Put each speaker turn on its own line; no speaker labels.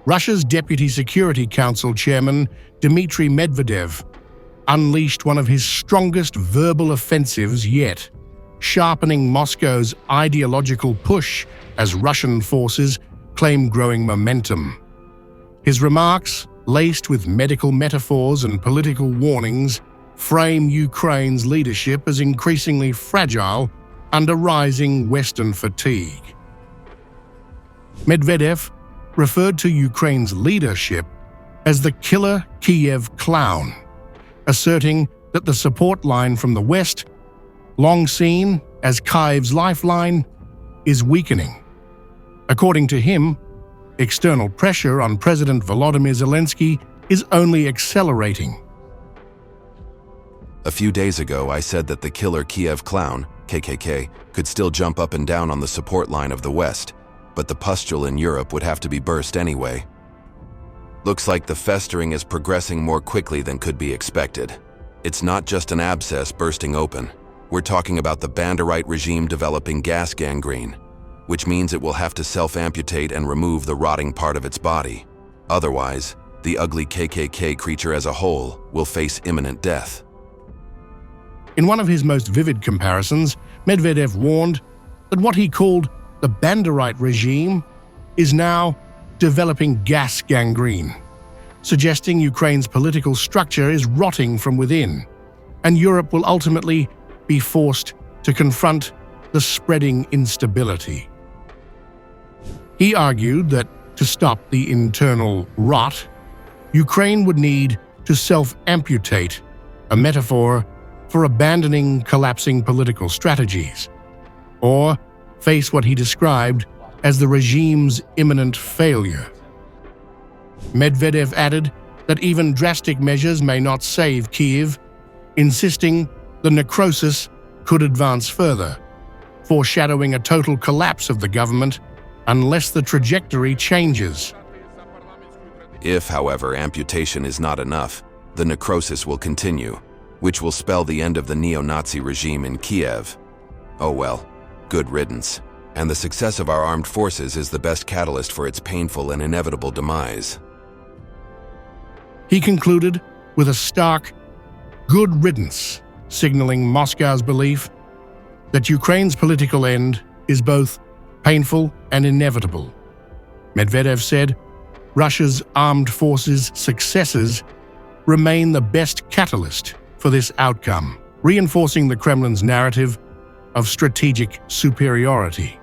Russia's Deputy Security Council chairman, Dmitry Medvedev, unleashed one of his strongest verbal offensives yet, sharpening Moscow's ideological push as Russian forces claim growing momentum. His remarks, laced with medical metaphors and political warnings, frame Ukraine's leadership as increasingly fragile under rising Western fatigue. Medvedev referred to Ukraine's leadership as the killer Kyiv clown, asserting that the support line from the West, long seen as Kyiv's lifeline, is weakening. According to him, external pressure on President Volodymyr Zelensky is only accelerating.
A few days ago, I said that the killer Kyiv clown, KKK, could still jump up and down on the support line of the West, but the pustule in Europe would have to be burst anyway. Looks like the festering is progressing more quickly than could be expected. It's not just an abscess bursting open. We're talking about the Banderite regime developing gas gangrene, which means it will have to self-amputate and remove the rotting part of its body. Otherwise, the ugly KKK creature as a whole will face imminent death.
In one of his most vivid comparisons, Medvedev warned that what he called the Banderite regime is now developing gas gangrene, suggesting Ukraine's political structure is rotting from within, and Europe will ultimately be forced to confront the spreading instability. He argued that to stop the internal rot, Ukraine would need to self-amputate, a metaphor for abandoning collapsing political strategies, or face what he described as the regime's imminent failure. Medvedev added that even drastic measures may not save Kyiv, insisting the necrosis could advance further, foreshadowing a total collapse of the government unless the trajectory changes.
If, however, amputation is not enough, the necrosis will continue, which will spell the end of the neo-Nazi regime in Kyiv. Oh well, good riddance. And the success of our armed forces is the best catalyst for its painful and inevitable demise.
He concluded with a stark, good riddance, signaling Moscow's belief that Ukraine's political end is both painful and inevitable. Medvedev said, Russia's armed forces' successes remain the best catalyst for this outcome, reinforcing the Kremlin's narrative of strategic superiority.